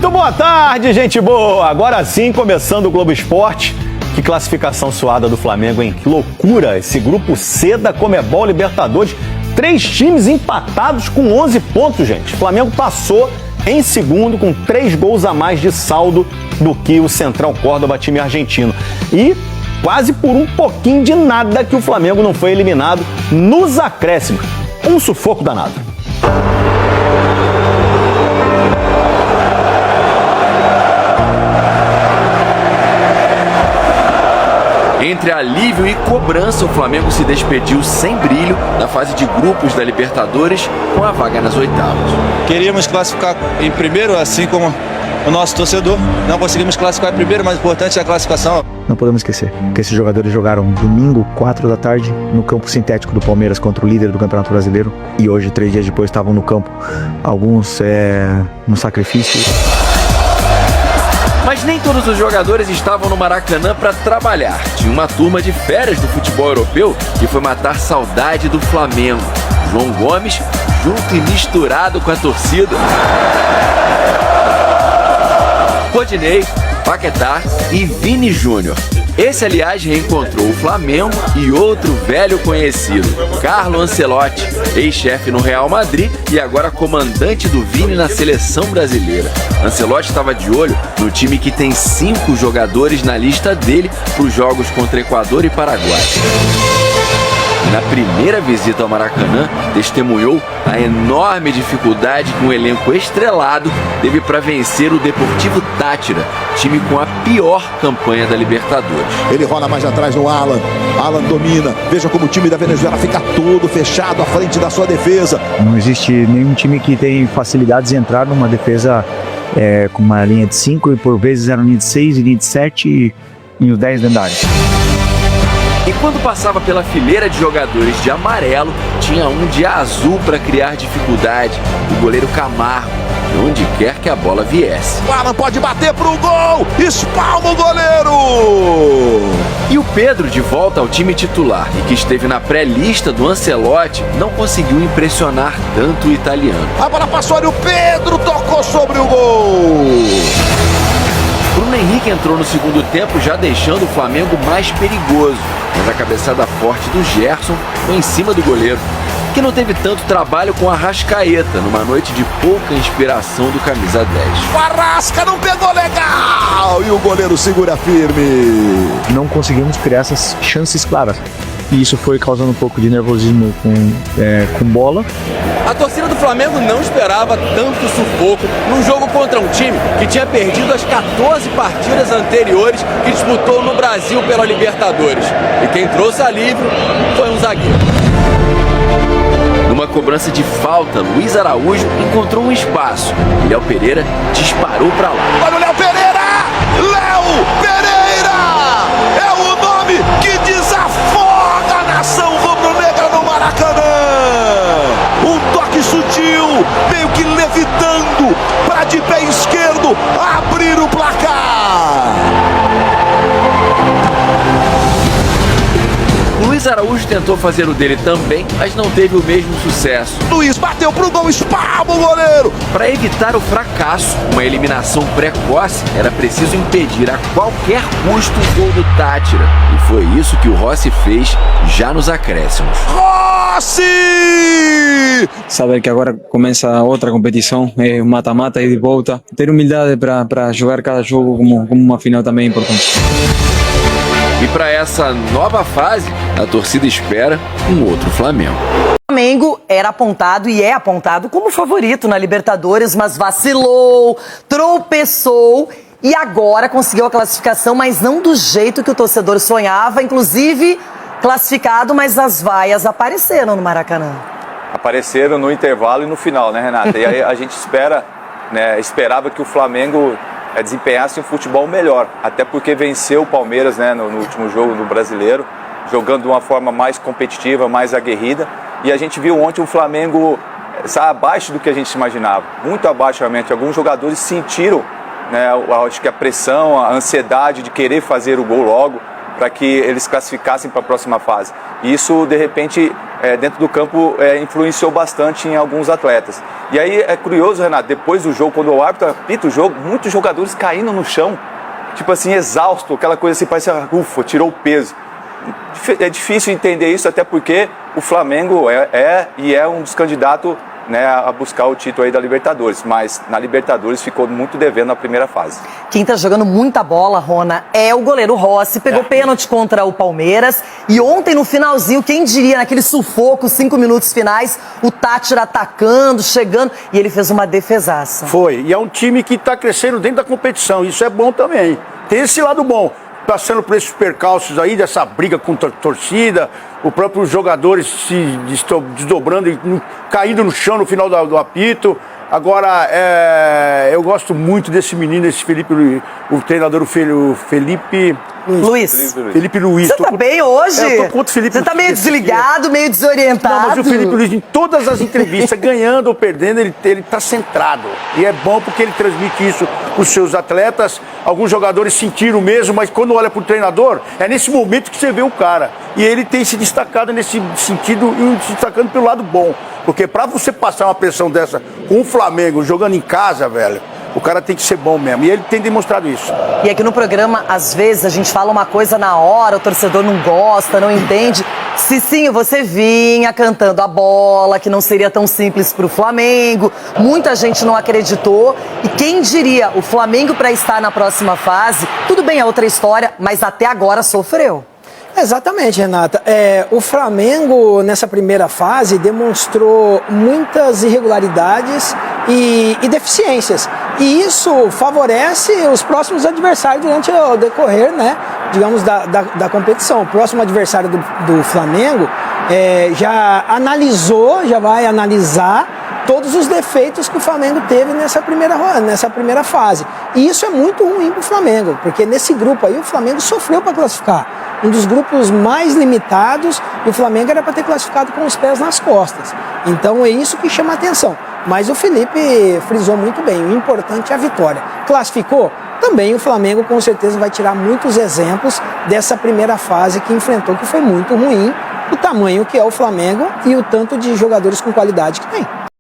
Muito boa tarde, gente boa! Agora sim, começando o Globo Esporte. Que classificação suada do Flamengo, hein? Que loucura! Esse grupo C da Conmebol Libertadores. 3 times empatados com 11 pontos, gente. O Flamengo passou em segundo com 3 gols a mais de saldo do que o Central Córdoba, time argentino. E quase por um pouquinho de nada que o Flamengo não foi eliminado nos acréscimos. Um sufoco danado. Entre alívio e cobrança, o Flamengo se despediu sem brilho da fase de grupos da Libertadores com a vaga nas oitavas. Queríamos classificar em primeiro, assim como o nosso torcedor. Não conseguimos classificar em primeiro, mas o importante é a classificação. Não podemos esquecer que esses jogadores jogaram domingo, 4 da tarde, no campo sintético do Palmeiras contra o líder do Campeonato Brasileiro. E hoje, 3 dias depois, estavam no campo. Alguns no sacrifício. Mas nem todos os jogadores estavam no Maracanã para trabalhar. Tinha uma turma de férias do futebol europeu que foi matar saudade do Flamengo. João Gomes, junto e misturado com a torcida. Rodinei, Paquetá e Vini Júnior. Esse, aliás, reencontrou o Flamengo e outro velho conhecido, Carlo Ancelotti, ex-chefe no Real Madrid e agora comandante do Vini na seleção brasileira. Ancelotti estava de olho no time que tem 5 jogadores na lista dele para os jogos contra Equador e Paraguai. Na primeira visita ao Maracanã, testemunhou a enorme dificuldade que um elenco estrelado teve para vencer o Deportivo Táchira, time com a pior campanha da Libertadores. Ele rola mais atrás no Alan. Alan domina. Veja como o time da Venezuela fica todo fechado à frente da sua defesa. Não existe nenhum time que tem facilidades de entrar numa defesa com uma linha de 5 e por vezes era uma linha de 6 e linha de 7 e os 10 dentro da área. E quando passava pela fileira de jogadores de amarelo, tinha um de azul para criar dificuldade, o goleiro Camargo, de onde quer que a bola viesse. O Alan pode bater pro gol, espalma o goleiro! E o Pedro, de volta ao time titular e que esteve na pré-lista do Ancelotti, não conseguiu impressionar tanto o italiano. A bola passou e o Pedro tocou sobre o gol! Bruno Henrique entrou no segundo tempo já deixando o Flamengo mais perigoso, mas a cabeçada forte do Gerson foi em cima do goleiro, que não teve tanto trabalho com a Arrascaeta numa noite de pouca inspiração do camisa 10. O Arrasca não pegou legal e o goleiro segura firme. Não conseguimos criar essas chances claras. E isso foi causando um pouco de nervosismo com bola. A torcida do Flamengo não esperava tanto sufoco num jogo contra um time que tinha perdido as 14 partidas anteriores que disputou no Brasil pela Libertadores. E quem trouxe alívio foi um zagueiro. Numa cobrança de falta, Luiz Araújo encontrou um espaço e Léo Pereira disparou para lá. Olha o Léo Pereira! Léo Pereira! É o nome que desafoga a nação rubro-negra no Maracanã! Um toque sutil, meio que levitando para de pé esquerdo abrir o placar! Luiz Araújo tentou fazer o dele também, mas não teve o mesmo sucesso. Luiz bateu pro gol, espalma o goleiro! Para evitar o fracasso, uma eliminação precoce, era preciso impedir a qualquer custo o gol do Táchira. E foi isso que o Rossi fez já nos acréscimos. Rossi! Saber que agora começa outra competição, é mata-mata e de volta. Ter humildade para jogar cada jogo como uma final também é importante. E para essa nova fase, a torcida espera um outro Flamengo. O Flamengo era apontado e é apontado como favorito na Libertadores, mas vacilou, tropeçou e agora conseguiu a classificação, mas não do jeito que o torcedor sonhava, inclusive classificado, mas as vaias apareceram no Maracanã. Apareceram no intervalo e no final, né, Renata? E aí a gente esperava que o Flamengo desempenhasse um futebol melhor, até porque venceu o Palmeiras, né, no último jogo do Brasileiro, jogando de uma forma mais competitiva, mais aguerrida, e a gente viu ontem o Flamengo abaixo do que a gente imaginava, muito abaixo realmente. Alguns jogadores sentiram, né, acho que a pressão, a ansiedade de querer fazer o gol logo, para que eles classificassem para a próxima fase. E isso, de repente, dentro do campo, influenciou bastante em alguns atletas. E aí é curioso, Renato, depois do jogo, quando o árbitro apita o jogo, muitos jogadores caindo no chão, tipo assim, exausto, aquela coisa assim, parece, ufa, tirou o peso. É difícil entender isso, até porque o Flamengo é um dos candidatos, né, a buscar o título aí da Libertadores, mas na Libertadores ficou muito devendo na primeira fase. Quem tá jogando muita bola, Rona, é o goleiro Rossi, pegou pênalti contra o Palmeiras, e ontem no finalzinho, quem diria, naquele sufoco, 5 minutos finais, o Tátira atacando, chegando, e ele fez uma defesaça. Foi, e é um time que tá crescendo dentro da competição, isso é bom também, tem esse lado bom. Passando por esses percalços aí, dessa briga com a torcida, os próprios jogadores se desdobrando e caindo no chão no final do apito. Agora, eu gosto muito desse menino, esse Felipe, o treinador, o Felipe Luiz. Felipe Luiz. Você tá bem hoje? Eu tô contra o Felipe. Você tá meio desligado, meio desorientado. Não, mas o Felipe Luiz, em todas as entrevistas, ganhando ou perdendo, ele tá centrado. E é bom porque ele transmite isso pros seus atletas. Alguns jogadores sentiram mesmo, mas quando olha pro treinador, é nesse momento que você vê o cara. E ele tem se destacado nesse sentido e se destacando pelo lado bom. Porque pra você passar uma pressão dessa com o Flamengo jogando em casa, velho, o cara tem que ser bom mesmo. E ele tem demonstrado isso. E aqui no programa, às vezes, a gente fala uma coisa na hora, o torcedor não gosta, não entende. Cicinho, você vinha cantando a bola, que não seria tão simples pro Flamengo. Muita gente não acreditou. E quem diria, o Flamengo para estar na próxima fase, tudo bem, é outra história, mas até agora sofreu. Exatamente, Renata. O Flamengo, nessa primeira fase, demonstrou muitas irregularidades e deficiências. E isso favorece os próximos adversários durante o decorrer, né, digamos, da competição. O próximo adversário do Flamengo já vai analisar todos os defeitos que o Flamengo teve nessa primeira fase. E isso é muito ruim para o Flamengo, porque nesse grupo aí o Flamengo sofreu para classificar. Um dos grupos mais limitados, e o Flamengo era para ter classificado com os pés nas costas. Então é isso que chama a atenção. Mas o Felipe frisou muito bem, o importante é a vitória. Classificou? Também o Flamengo com certeza vai tirar muitos exemplos dessa primeira fase que enfrentou, que foi muito ruim, o tamanho que é o Flamengo e o tanto de jogadores com qualidade que tem.